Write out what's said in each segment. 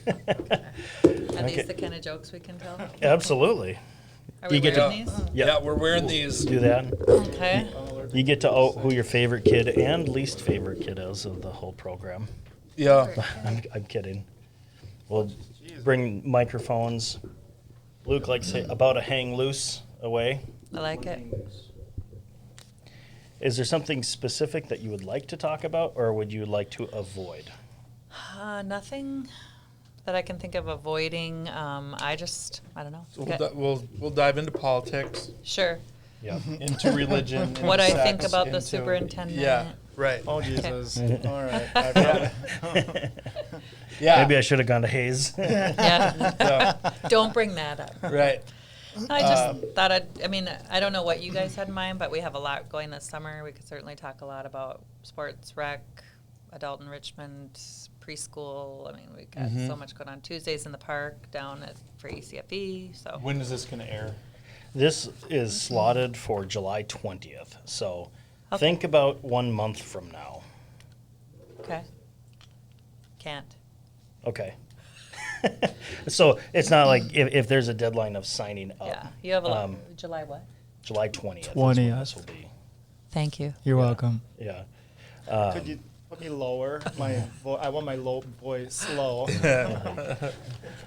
Are these the kind of jokes we can tell? Absolutely. Are we wearing these? Yeah, we're wearing these. Do that. Okay. You get to out who your favorite kid and least favorite kid is of the whole program. Yeah. I'm kidding. We'll bring microphones. Luke likes to about to hang loose away. I like it. Is there something specific that you would like to talk about, or would you like to avoid? Nothing that I can think of avoiding. I don't know. So we'll dive into politics, Sure. Yeah. into religion, into What I sex, think about the into- superintendent. Yeah, right. Oh, Jesus. Okay. All right. I've got it. Yeah. Maybe I should have gone to Hayes. Yeah. Yeah, Don't bring that up. right. I just thought I don't know what you guys had in mind, but we have a lot going this summer. We could certainly talk a lot about sports, rec, adult enrichment, preschool. I mean, we got so much going on. Tuesdays in the park down for ECFE. So When is this going to air? This is slotted for July 20th, so Okay. think about 1 month from now. okay. Can't. Okay. So it's not like if there's a deadline of signing up. Yeah. You have a lot. July what? July 20th. is when 20th. this will be. Thank you. You're welcome. Yeah. Could you put me lower? I want my low voice low.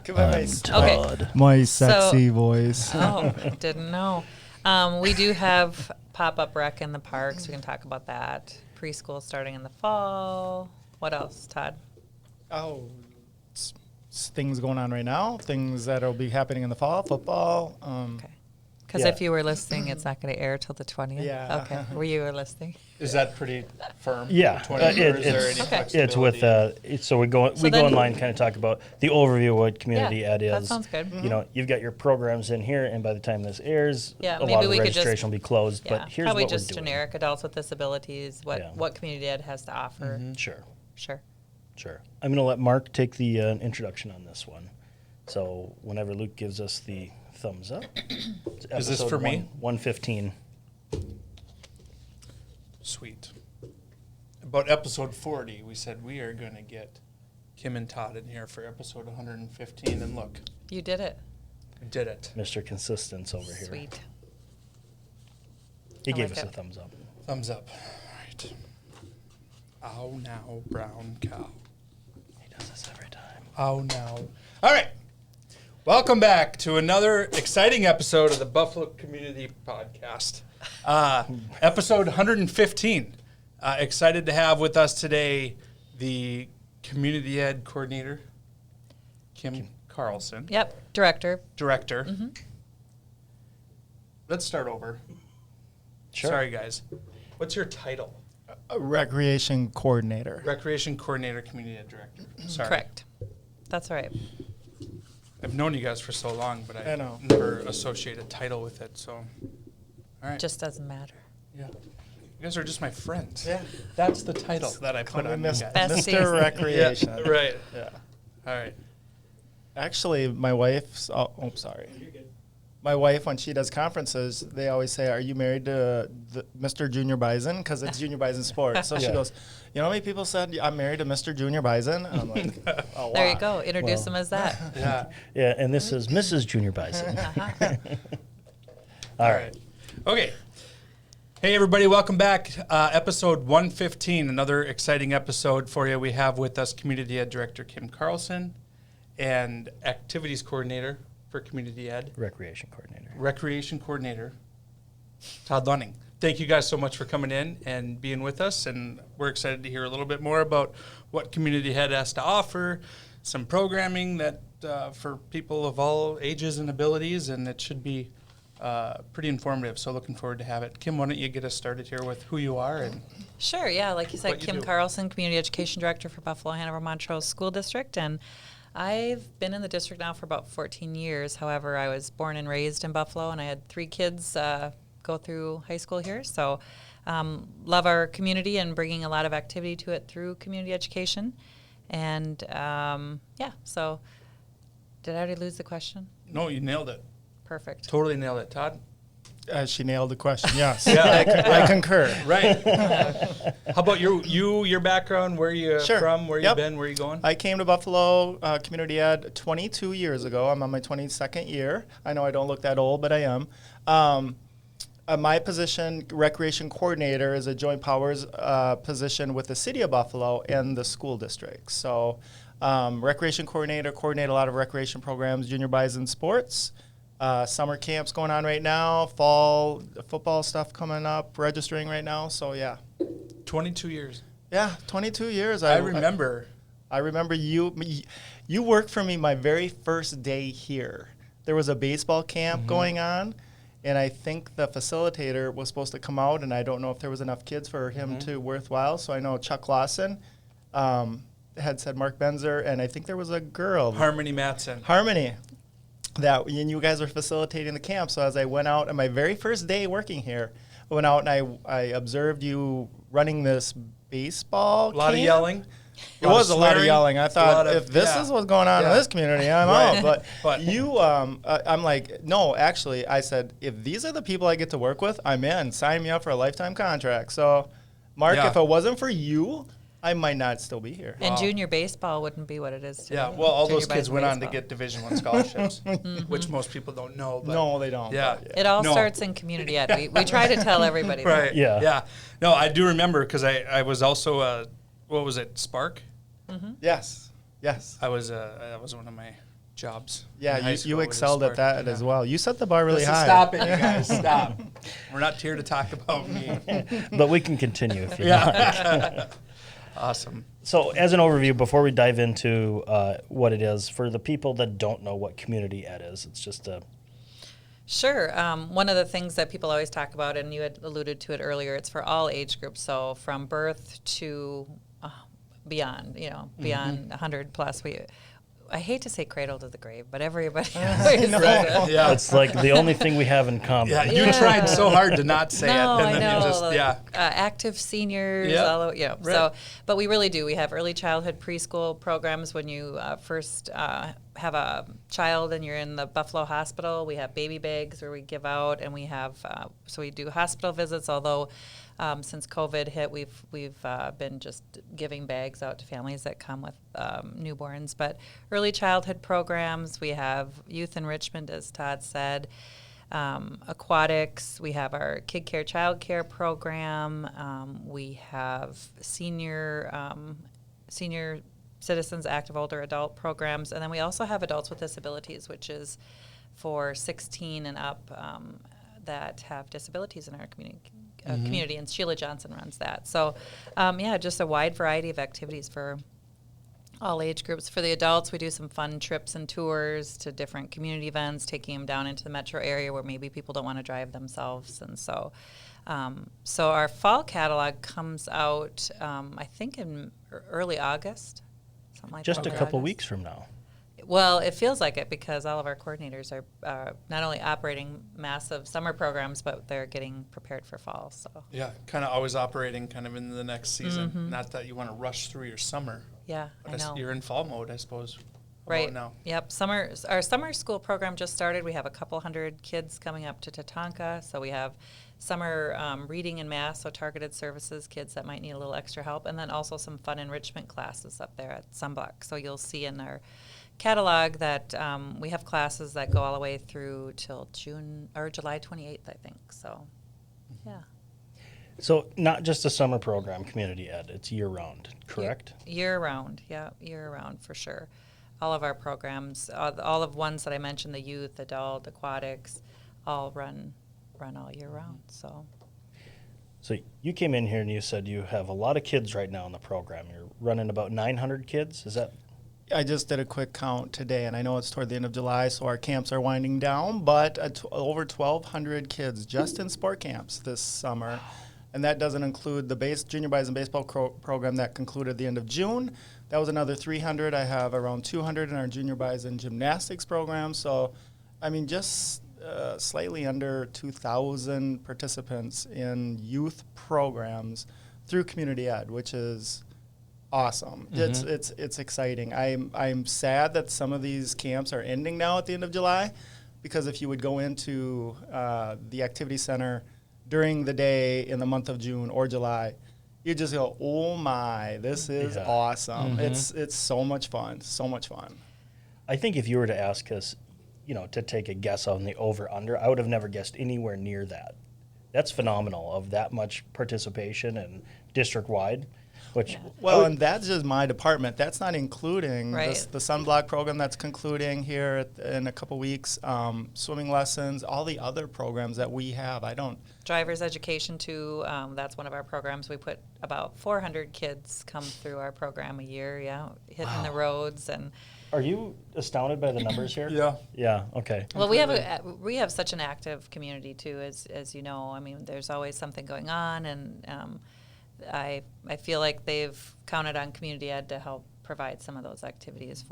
Okay. My sexy voice. Oh, didn't know. We do have pop-up rec in the parks. We can talk about that. Preschool starting in the fall. What else, Todd? Oh, things going on right now. Things that'll be happening in the fall. Football. Okay. Because Yeah. if you were listening, it's not going to air till the 20th. Yeah. Okay. Were you listening? Is that pretty firm? Yeah. 20, or is there any Okay. It's with flexibility? so we go then- online, kind of talk about the overview of what community ed is. that sounds good. You know, you've got your programs in here, and by the time this airs, Yeah, a maybe lot of we the could just- registration will be closed. Yeah, But here's probably what just we're doing. generic adults with disabilities, Yeah. what community ed has to offer. Sure. Sure. I'm going to let Mark take the introduction on this one. So whenever Luke gives us the thumbs up, it's Is this episode for me? 115. Sweet. About episode 40, we said we are going to get Kim and Todd in here for episode 115, and look, You did it. we did it. Mr. Consistence over here. Sweet. He I gave like us a it. thumbs up. Thumbs up. All right. Ow now, brown cow. He does this every time. Ow now. All right. Welcome back to another exciting episode of the Buffalo Community Podcast. Episode 115. Excited to have with us today the Community Ed Coordinator, Kim Carlson. Yep. Director. Director. Let's start over. Sure. Sorry, guys. What's your title? A recreation coordinator. Recreation Coordinator, Community Ed Director. Sorry. Correct. That's all right. I've known you guys for so long, but I I know. never associate a title with it. So, all right. Just doesn't matter. Yeah. You guys are just my friends. Yeah. That's the title that I put Call on me you Mis- guys. Besties. Mr. Recreation. Yeah, right. Yeah. All right. Actually, my wife's. Oh, sorry. My wife, when she does conferences, they always say, "Are you married to Mr. Junior Bison?" Because it's Junior Bison Sports. So she Yeah. goes, "You know how many people said I'm married to Mr. Junior Bison?" And I'm like, "Oh, There you wow." go. Introduce Well. them as that. Yeah. Yeah, and this is Mrs. Junior Bison. Uh-huh. All right. Okay. Hey, everybody. Welcome back. Episode 115, another exciting episode for you. We have with us Community Ed Director Kim Carlson and Activities Coordinator for Community Ed, Recreation Coordinator. Recreation Coordinator Todd Lunning. Thank you guys so much for coming in and being with us, and we're excited to hear a little bit more about what Community Ed has to offer, some programming that for people of all ages and abilities, and it should be pretty informative, so looking forward to have it. Kim, why don't you get us started here with who you are and Sure, yeah. Like you said, What you Kim do. Carlson, Community Education Director for Buffalo, Hanover, Montrose School District. And I've been in the district now for about 14 years. However, I was born and raised in Buffalo, and I had 3 kids go through high school here. So love our community and bringing a lot of activity to it through community education. And, yeah, so did I already lose the question? no, you nailed it. Perfect. Totally nailed it. Todd? She nailed the question. Yes. Yeah. I concur. Right. How about your background? Where you Sure. from? Where Yep. you been? Where you going? I came to Buffalo Community Ed 22 years ago. I'm on my 22nd year. I know I don't look that old, but I am. My position, recreation coordinator, is a joint powers position with the city of Buffalo and the school district. So recreation coordinator, coordinate a lot of recreation programs, junior bison sports. Summer camps going on right now, fall football stuff coming up, registering right now. So, yeah. 22 years. Yeah, 22 years. I remember. I remember you worked for me my very first day here. There was a baseball camp going on, and I think the facilitator was supposed to come out, and I don't know if there was enough kids for him to worthwhile. So I know Chuck Lawson had said Mark Benzer, and I think there was a girl. Harmony Matson. Harmony. And you guys were facilitating the camp. So as I went out on my very first day working here, I went out and I observed you running this baseball A lot of camp. yelling. It was a lot of swearing, yelling. I thought, if this yeah. is what's going on in Yeah. this community, I'm Right. out. But- But you, I'm like, no, actually, I said, if these are the people I get to work with, I'm in. Sign me up for a lifetime contract. So, Mark, Yeah. if it wasn't for you, I might not still be here. And Wow. junior baseball wouldn't be what it is today. Yeah, well, all Junior those kids bison went on to baseball. get Division I scholarships, which most people don't know. But No, they don't. Yeah. but It all No. starts in community ed. We try to tell everybody that. Right. Yeah. Yeah. No, I do remember because I was also what was it, Spark? Yes. Yes. I was that was one of my jobs. Yeah, in high you school was excelled at Spark. that Yeah. as well. You set the bar really Listen, high. Stop it, you guys. Stop. We're not here to talk about me. But we can continue if you want. Yeah. Awesome. So, as an overview, before we dive into what it is, for the people that don't know what community ed is, it's just a Sure. One of the things that people always talk about, and you had alluded to it earlier, it's for all age groups. So from birth to beyond, beyond 100 plus. I hate to say cradle to the grave, but everybody always says it. Yeah. it's like the only thing we have in common. Yeah, you Yeah. tried so hard to not say No, it, and I then know. you just like, active seniors, Yep. all the, Right. So, but we really do. We have early childhood preschool programs when you first have a child and you're in the Buffalo Hospital. We have baby bags where we give out, and we have so we do hospital visits. Although since COVID hit, we've been just giving bags out to families that come with newborns. But early childhood programs, we have youth enrichment, as Todd said. Aquatics, we have our kid care, child care program, we have senior citizens, active older adult programs, and then we also have adults with disabilities, which is for 16 and up that have disabilities in our community, and Sheila Johnson runs that. So, just a wide variety of activities for all age groups. For the adults, we do some fun trips and tours to different community events, taking them down into the metro area where maybe people don't want to drive themselves. And so our fall catalog comes out, I think in early August, something like Just that. a early couple August. weeks from now. Well, it feels like it because all of our coordinators are not only operating massive summer programs, but they're getting prepared for fall. So Yeah, kind of always operating kind of in the next season. Not that you want to rush through your summer. yeah, But I know. you're in fall mode, I suppose. How Right. about now? Yep. Our summer school program just started. We have a couple hundred kids coming up to Tatanka. So we have summer reading and math, so targeted services, kids that might need a little extra help, and then also some fun enrichment classes up there at Sunblock. So you'll see in our catalog that we have classes that go all the way through till June or July 28th, I think. So, yeah. So, not just a summer program, community ed, it's year round, correct? Year round, yeah, year round for sure. All of our programs, all of ones that I mentioned, the youth, adult, aquatics, all run all year round. So you came in here and you said you have a lot of kids right now in the program. You're running about 900 kids. Is that? I just did a quick count today, and I know it's toward the end of July, so our camps are winding down, but over 1,200 kids just in sport camps this summer. And that doesn't include the junior bison baseball program that concluded at the end of June. That was another 300. I have around 200 in our junior bison gymnastics program. So, I mean, just slightly under 2,000 participants in youth programs through community ed, which is awesome. It's exciting. I'm sad that some of these camps are ending now at the end of July, because if you would go into the activity center during the day in the month of June or July, you just go, oh my, this is awesome. It's so much fun, so much fun. I think if you were to ask us, to take a guess on the over-under, I would have never guessed anywhere near that. That's phenomenal of that much participation and district-wide. And that's just my department. That's not including the sunblock program that's concluding here in a couple weeks, swimming lessons, all the other programs that we have. Driver's education too. That's one of our programs. We put about 400 kids come through our program a year. Yeah, hitting the roads and. Are you astounded by the numbers here? Yeah. Yeah. Okay. Well, we have such an active community too, as you know. I mean, there's always something going on, and I feel like they've counted on Community Ed to help provide some of those activities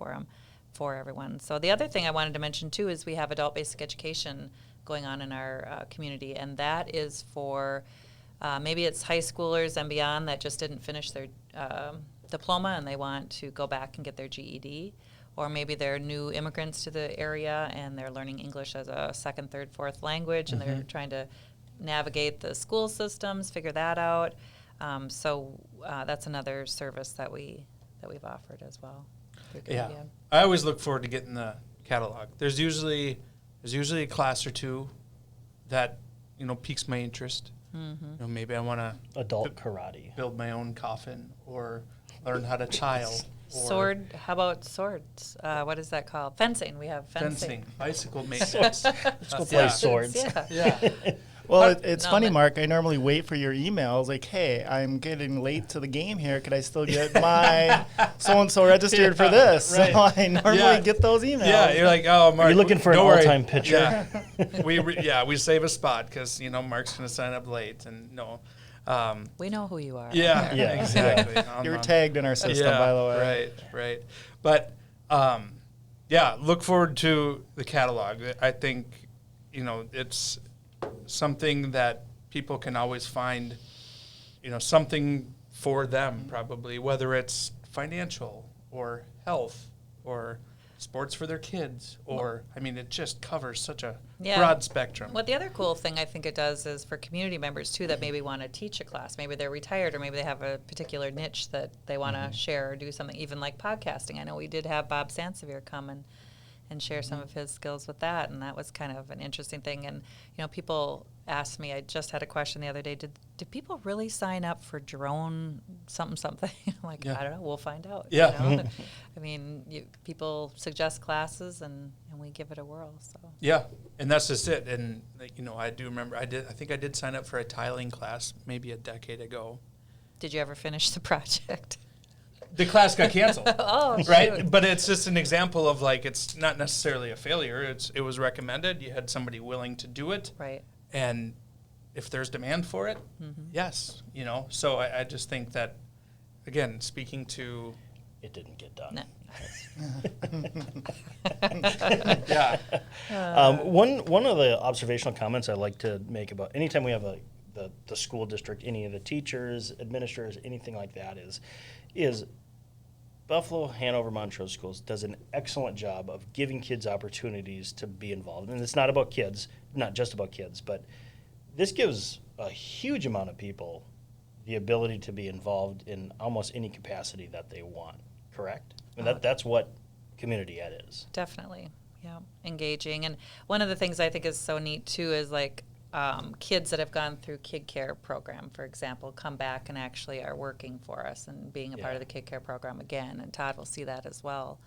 for everyone. So the other thing I wanted to mention too is we have adult basic education going on in our community, and that is for maybe it's high schoolers and beyond that just didn't finish their diploma and they want to go back and get their GED. Or maybe they're new immigrants to the area and they're learning English as a second, third, fourth language, and they're trying to navigate the school systems, figure that out. So that's another service that we've offered as well. Yeah, I always look forward to getting the catalog. There's usually a class or two that piques my interest. Mm-hmm. Maybe I want to adult karate, build my own coffin, or learn how to chile. Sword. How about swords? What is that called? Fencing. We have fencing. Bicycle maintenance. Let's go play swords. Yeah. Well, it's funny, Mark. I normally wait for your emails like, hey, I'm getting late to the game here. Could I still get my so-and-so registered for this? Right. So I normally get those emails. Yeah, you're like, oh, Mark. You're looking for an all-time pitcher. Yeah. We save a spot because, Mark's going to sign up late. And we know who you are. Yeah, exactly. You're tagged in our system, by the way. Right. But, look forward to the catalog. I think, it's something that people can always find, something for them probably, whether it's financial or health or sports for their kids, or, it just covers such a broad spectrum. Well, the other cool thing I think it does is for community members, too, that maybe want to teach a class. Maybe they're retired, or maybe they have a particular niche that they want to share or do something, even like podcasting. I know we did have Bob Sansevier come and share some of his skills with that, and that was kind of an interesting thing. And, people asked me, I just had a question the other day, did people really sign up for drone something? I'm like, I don't know, we'll find out. Yeah. People suggest classes, and we give it a whirl. So. Yeah, and that's just it. And, I do remember, I think I did sign up for a tiling class maybe a decade ago. Did you ever finish the project? The class got canceled. Oh, right? shoot. But it's just an example of it's not necessarily a failure. It was recommended. You had somebody willing to do it. Right. And if there's demand for it, yes, So I just think that, again, speaking to... It didn't get done. No. Yeah. One of the observational comments I like to make about anytime we have the school district, any of the teachers, administrators, anything like that is Buffalo, Hanover, Montrose schools does an excellent job of giving kids opportunities to be involved. And it's not about kids, not just about kids, but this gives a huge amount of people the ability to be involved in almost any capacity that they want, correct? I mean, that's what community ed is. Definitely, yeah, engaging. And one of the things I think is so neat, too, is kids that have gone through Kid Care program, for example, come back and actually are working for us and being a part of the Kid Care program again. And Todd will see that as well.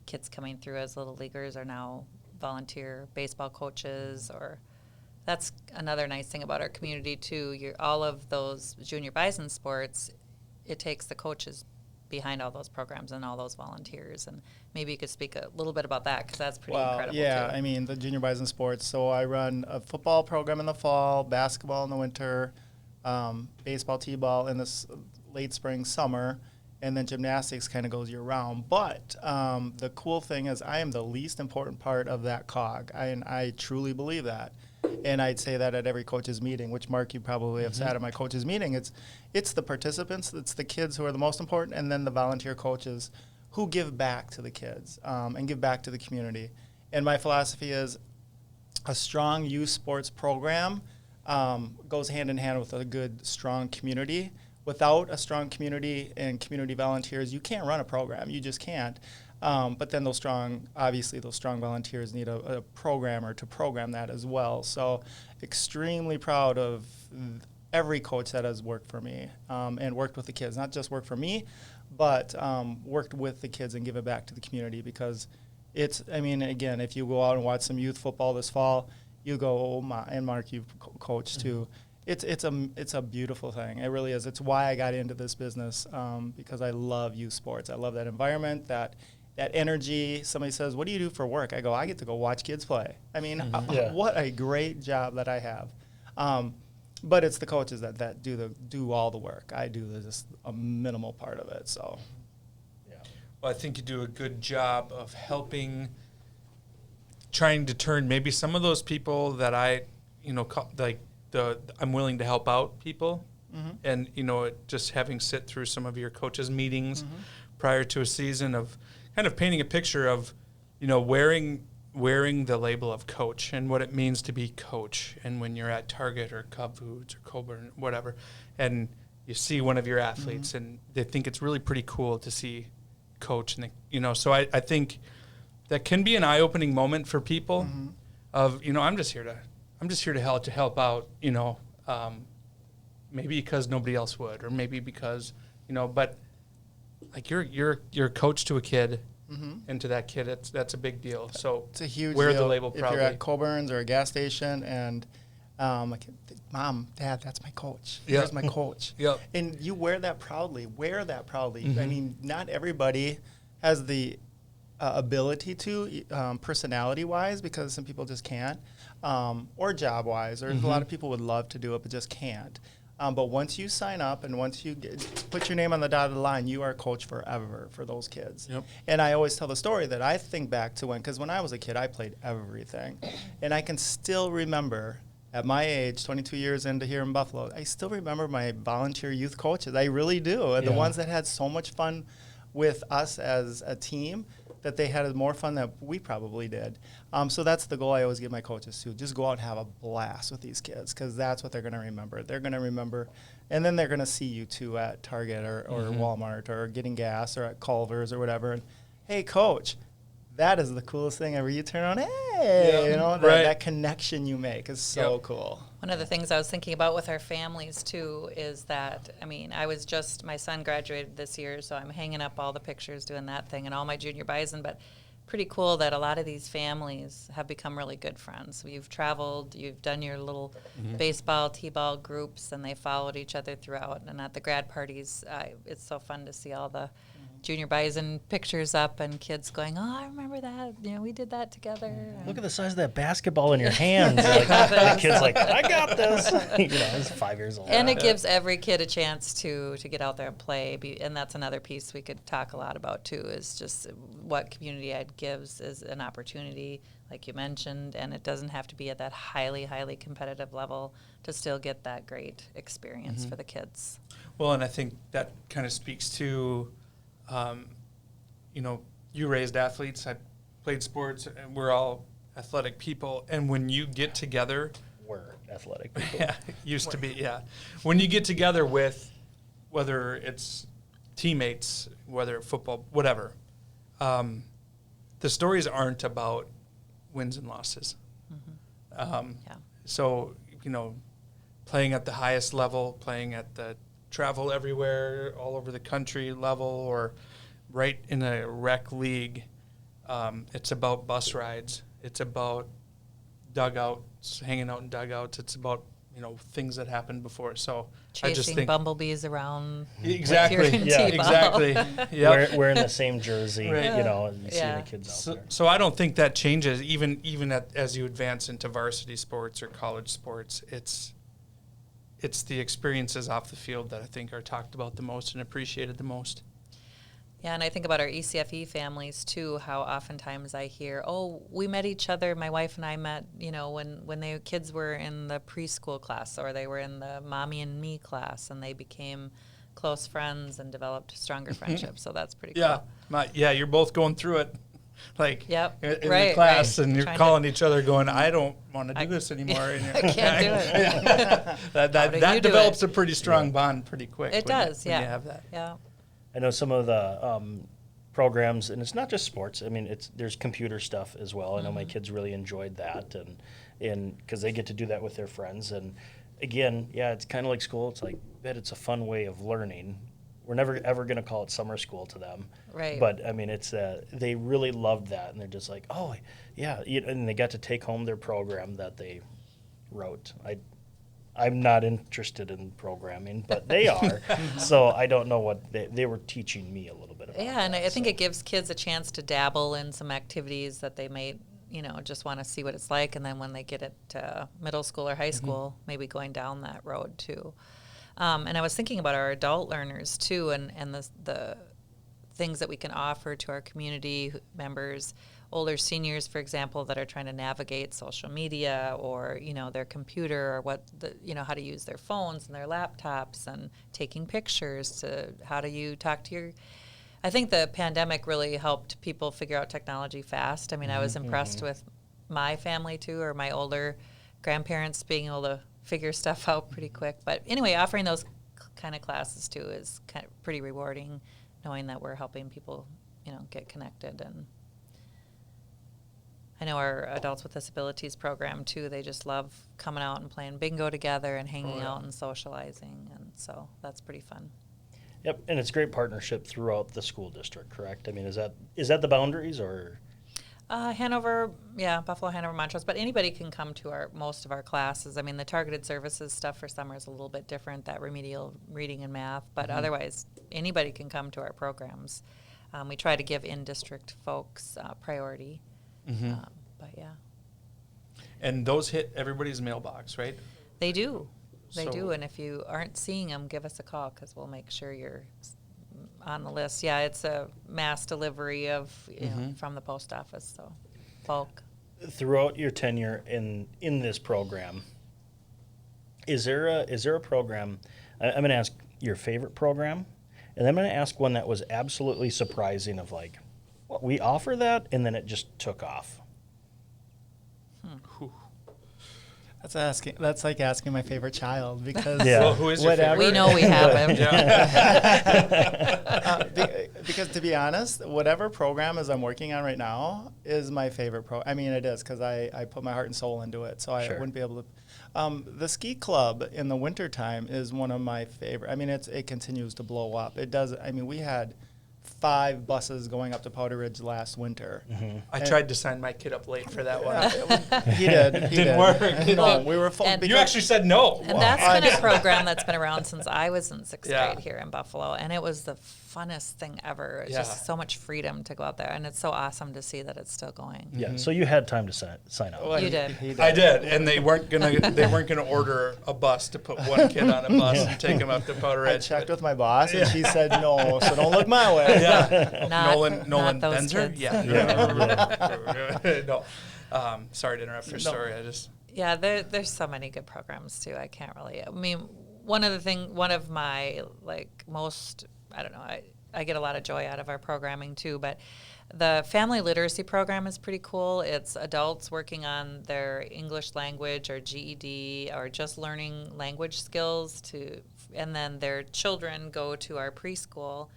Kids coming through as little leaguers are now volunteer baseball coaches, or that's another nice thing about our community too. All of those junior bison sports, it takes the coaches behind all those programs and all those volunteers, and maybe you could speak a little bit about that because that's pretty incredible. Yeah, too. The junior bison sports. So I run a football program in the fall, basketball in the winter, baseball, t-ball in the late spring, summer, and then gymnastics kind of goes year round. But the cool thing is I am the least important part of that cog, and I truly believe that. And I'd say that at every coach's meeting, which, Mark, you probably have sat at my coach's meeting. It's the participants, it's the kids who are the most important, and then the volunteer coaches who give back to the kids and give back to the community. And my philosophy is a strong youth sports program goes hand in hand with a good, strong community. Without a strong community and community volunteers, you can't run a program. You just can't. But then those strong volunteers need a programmer to program that as well. So extremely proud of every coach that has worked for me and worked with the kids. Not just worked for me, but worked with the kids and give it back to the community, because again, if you go out and watch some youth football this fall, you go, oh my, and Mark, you've coached too. It's a beautiful thing. It really is. It's why I got into this business, because I love youth sports. I love that environment, that energy. Somebody says, "What do you do for work?" I go, "I get to go watch kids play." I mean, what a great job that I have. But it's the coaches that do all the work. I do just a minimal part of it. So, Yeah. Well, I think you do a good job of trying to turn maybe some of those people that I'm willing to help out people, and just having sit through some of your coaches' meetings prior to a season of kind of painting a picture of wearing the label of coach and what it means to be coach, and when you're at Target or Cub Foods or Coburn, whatever, and you see one of your athletes and they think it's really pretty cool to see coach, and so I think that can be an eye-opening moment for people of I'm just here to help out, maybe because nobody else would, or maybe because, but like you're a coach to a kid, and to that kid, that's a big deal. So it's a huge wear deal the label proudly. If you're at Coburn's or a gas station and like, Mom, Dad, that's my coach. Yep. There's my coach. Yep. And you wear that proudly. I mean, not everybody has the ability to, personality-wise, because some people just can't, or job-wise, or a lot of people would love to do it but just can't. But once you sign up and once you put your name on the dotted line, you are a coach forever for those kids. Yep. And I always tell the story that I think back to because when I was a kid, I played everything. And I can still remember, at my age, 22 years into here in Buffalo, I still remember my volunteer youth coaches. I really do. And the ones that had so much fun with us as a team, that they had more fun than we probably did. So that's the goal I always give my coaches too. Just go out and have a blast with these kids, because that's what they're going to remember. They're going to remember, and then they're going to see you too at Target or Walmart or getting gas or at Culver's or whatever. And, hey, coach, that is the coolest thing ever. You turn on, hey, that connection you make is so cool. One of the things I was thinking about with our families, too, is that, my son graduated this year, so I'm hanging up all the pictures doing that thing and all my junior bison, but pretty cool that a lot of these families have become really good friends. You've traveled, you've done your little baseball, t-ball groups, and they followed each other throughout. And at the grad parties, it's so fun to see all the junior bison pictures up and kids going, oh, I remember that. We did that together. Look at the size of that basketball in your hands. The kid's like, I got this. He's 5 years old. And it gives every kid a chance to get out there and play. And that's another piece we could talk a lot about, too, is just what Community Ed gives is an opportunity, like you mentioned, and it doesn't have to be at that highly, highly competitive level to still get that great experience for the kids. Well, and I think that kind of speaks to you raised athletes. I played sports, and we're all athletic people. And when you get together, we're athletic people. Yeah, used to be. Yeah, when you get together with, whether it's teammates, whether football, whatever, the stories aren't about wins and losses. So playing at the highest level, playing at the travel everywhere, all over the country level, or right in a rec league. It's about bus rides. It's about dugouts, hanging out in dugouts. It's about, things that happened before. So I just Chasing think bumblebees around. exactly, Yeah. exactly. Yep. Wearing the same jersey, Right. and you see the kids out there. So I don't think that changes even as you advance into varsity sports or college sports. It's the experiences off the field that I think are talked about the most and appreciated the most. Yeah, and I think about our ECFE families, too, how oftentimes I hear, oh, we met each other, my wife and I met, when the kids were in the preschool class or they were in the mommy and me class, and they became close friends and developed stronger friendships. So that's pretty cool. Yeah, you're both going through it. like Yep. in the Right, class, right. and you're Trying to- calling each other, going, "I don't want to do this anymore." And I can't do it. that do that you do develops it? a pretty strong bond pretty quick. It when you- does, when yeah. you have that. Yeah. I know some of the programs, and it's not just sports. I mean, there's computer stuff as well. I know my kids really enjoyed that, and because they get to do that with their friends. And again, yeah, it's kind of like school. It's like, bet it's a fun way of learning. We're never ever going to call it summer school to them, Right. but I mean, it's they really loved that, and they're just like, oh yeah, and they got to take home their program that they wrote. I'm not interested in programming, but they are. So I don't know what they were teaching me a little bit about. Yeah, and that, I think so. it gives kids a chance to dabble in some activities that they may, just want to see what it's like. And then when they get it to middle school or high school, maybe going down that road too. And I was thinking about our adult learners too, and the things that we can offer to our community members, older seniors, for example, that are trying to navigate social media or, their computer, or how to use their phones and their laptops, and taking pictures, to how do you talk to I think the pandemic really helped people figure out technology fast. I mean, I was impressed with my family too, or my older grandparents being able to figure stuff out pretty quick. But anyway, offering those kind of classes too is kind of pretty rewarding, knowing that we're helping people, get connected. And I know our Adults with Disabilities program too, they just love coming out and playing bingo together and hanging out and socializing, and so that's pretty fun. Yep, and it's great partnership throughout the school district, correct? I mean, is that the boundaries, or? Hanover, Buffalo, Hanover, Montrose, but anybody can come to most of our classes. I mean, the targeted services stuff for summer is a little bit different, that remedial reading and math, but otherwise, anybody can come to our programs. We try to give in-district folks priority, but yeah. And those hit everybody's mailbox, right? They do. They So- do, and if you aren't seeing them, give us a call, because we'll make sure you're on the list. Yeah, it's a mass delivery of from the post office, so bulk. Throughout your tenure in this program, is there a program? I'm going to ask your favorite program, and I'm going to ask one that was absolutely surprising. Of like, we offer that, and then it just took off. Whew. That's like asking my favorite child, because Yeah. Well, who is your whatever. favorite? We know we have him. Because to be honest, whatever program I'm working on right now is my favorite I mean, it is, because I put my heart and soul into it, so I Sure. wouldn't be able to. The ski club in the wintertime is one of my favorite. I mean, it continues to blow up. It does. I mean, we had 5 buses going up to Powder Ridge last winter. I tried to sign my kid up late for that one. He did. He Didn't did. work. No, we were full. And- You actually said no. And that's been a program that's been around since I was in 6th Yeah. grade here in Buffalo, and it was the funnest thing ever. It's Yeah. just so much freedom to go out there, and it's so awesome to see that it's still going. Yeah. So you had time to sign up. Well, You did. He I did, and they weren't gonna order a bus to put one kid on a bus and take him up to Powder I Ridge. checked with my boss, and she said no, so don't look my way. Yeah, Not- Nolan not those Benzer. kids. Yeah. No. Sorry to interrupt your story. I just. Yeah, there's so many good programs too. I can't really. I mean, one of my most, I don't know. I get a lot of joy out of our programming too, but the family literacy program is pretty cool. It's adults working on their English language or GED or just learning language skills and then their children go to our preschool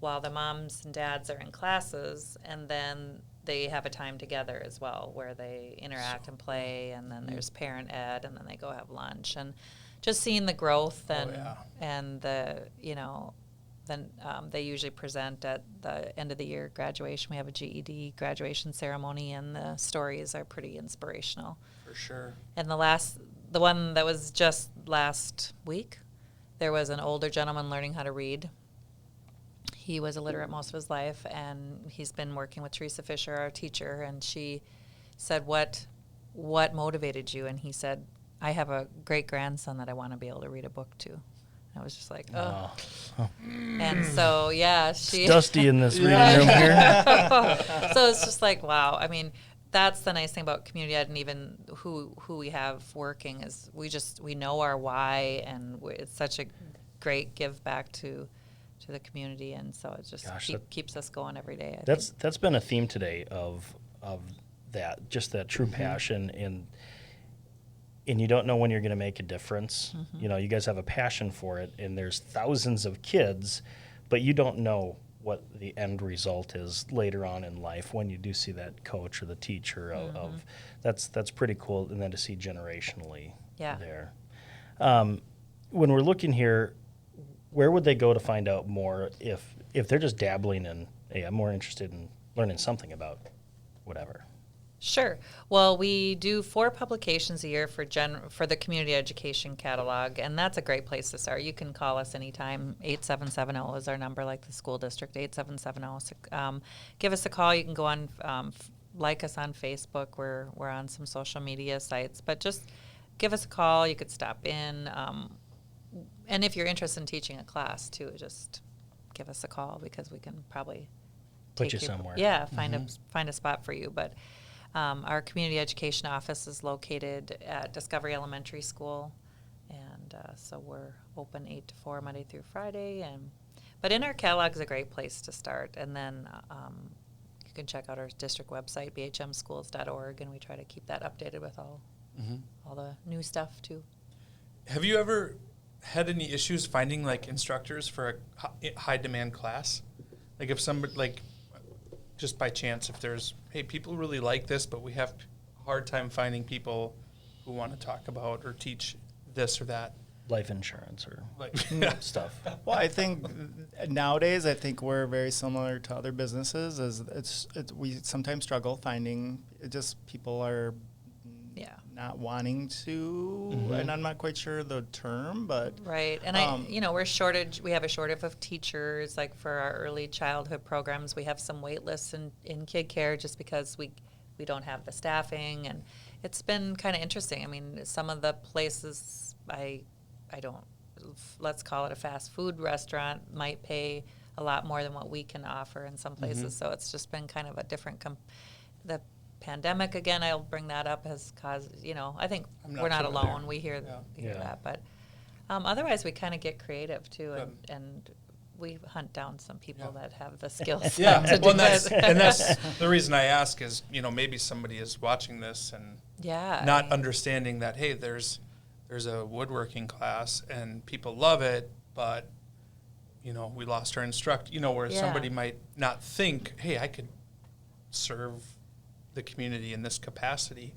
while the moms and dads are in classes, and then they have a time together as well where they interact and play, and then there's parent ed, and then they go have lunch, and just seeing the growth and the then they usually present at the end of the year graduation. We have a GED graduation ceremony, and the stories are pretty inspirational. For sure. And the one that was just last week, there was an older gentleman learning how to read. He was illiterate most of his life, and he's been working with Teresa Fisher, our teacher, and she said, what motivated you? And he said, I have a great-grandson that I want to be able to read a book to. I was just like, oh. And so, yeah, she... It's dusty in this reading room here. So it's just like, wow. I mean, that's the nice thing about community ed, and even who we have working is we know our why, and it's such a great give back to to the community, and so it just Gosh, keeps us going every day. I That's think. that's been a theme today of that, just that true passion, and you don't know when you're going to make a difference. You know, you guys have a passion for it, and there's thousands of kids, but you don't know what the end result is later on in life when you do see that coach or the teacher of that's pretty cool, and then to see generationally there. When we're looking here, where would they go to find out more if they're just dabbling in, hey, I'm more interested in learning something about whatever? Sure. Well, we do 4 publications a year for the community education catalog, and that's a great place to start. You can call us anytime. 8770 is our number, like the school district, 8770. Give us a call. You can go on, like us on Facebook. We're on some social media sites, but just give us a call. You could stop in. And if you're interested in teaching a class, too, just give us a call because we can probably Put you somewhere. Yeah, find a spot for you. But our community education office is located at Discovery Elementary School, and so we're open 8 to 4 Monday through Friday. But in our catalog is a great place to start, and then you can check out our district website, bhmschools.org, and we try to keep that updated with all the new stuff too. Have you ever had any issues finding like instructors for a high demand class? Like if somebody, like just by chance, if there's, hey, people really like this, but we have a hard time finding people who want to talk about or teach this or that. Life insurance or Like stuff. Well, I think nowadays, I think we're very similar to other businesses. We sometimes struggle finding just people are not wanting to, and I'm not quite sure the term, but right. And we have a shortage of teachers. Like for our early childhood programs, we have some wait lists in kid care just because we don't have the staffing, and it's been kind of interesting. I mean, some of the places I don't, let's call it a fast food restaurant, might pay a lot more than what we can offer in some places. So it's just been kind of a different, the pandemic, again, I'll bring that up, has caused, I think we're not alone. We hear that. But otherwise, we kind of get creative, too, and we hunt down some people that have the skills. Yeah, well, and that's the reason I ask is, maybe somebody is watching this and not understanding that, hey, there's a woodworking class and people love it, but, we lost our instructor, where somebody might not think, hey, I could serve the community in this capacity.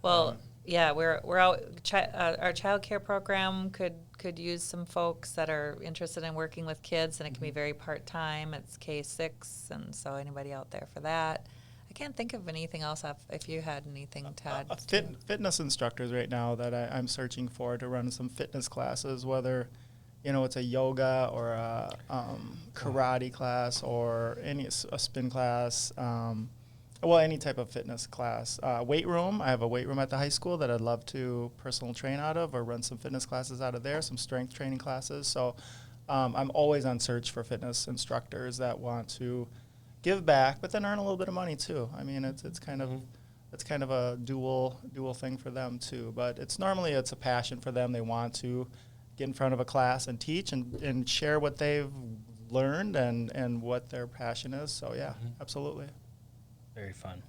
Well, we're out. Our child care program could use some folks that are interested in working with kids, and it can be very part-time. It's K-6, and so anybody out there for that. I can't think of anything else if you had anything, Todd. Fitness instructors right now that I'm searching for to run some fitness classes, whether it's a yoga or a karate class or a spin class. Any type of fitness class. Weight room. I have a weight room at the high school that I'd love to personal train out of or run some fitness classes out of there, some strength training classes. So I'm always on search for fitness instructors that want to give back, but then earn a little bit of money too. I mean, it's kind of a dual thing for them too. But it's a passion for them. They want to get in front of a class and teach and share what they've learned and what their passion is. So absolutely. Very fun.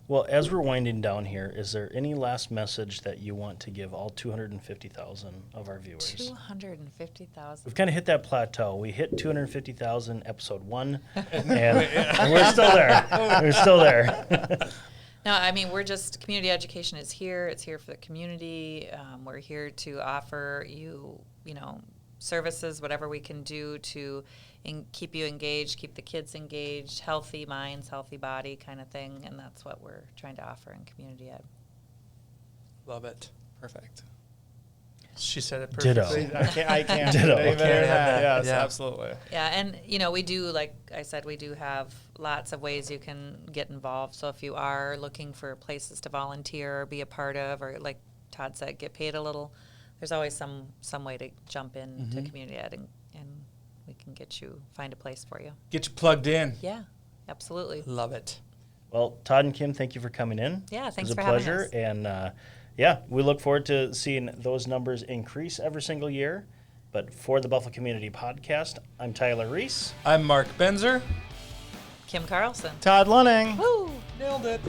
Well, as we're winding down here, is there any last message that you want to give all 250,000 of our viewers? 250,000. We've kind of hit that plateau. We hit 250,000 episode 1, and we're still there. We're still there. No, I mean, community education is here. It's here for the community. We're here to offer you, services, whatever we can do to keep you engaged, keep the kids engaged, healthy minds, healthy body kind of thing, and that's what we're trying to offer in community ed. Love it. Perfect. She said it perfectly. Ditto. I can't. Ditto. Any better than that. Yes, Yeah. absolutely. Yeah, and we do, like I said, we do have lots of ways you can get involved. So if you are looking for places to volunteer or be a part of, or like Todd said, get paid a little, there's always some way to jump in to community ed, and we can find a place for you. Get you plugged in. Yeah, absolutely. Love it. Well, Todd and Kim, thank you for coming in. Yeah, thanks for for having having us. us. And we look forward to seeing those numbers increase every single year. But for the Buffalo Community Podcast, I'm Tyler Reese. I'm Mark Benzer. Kim Carlson. Todd Lunning. Woo! Nailed it.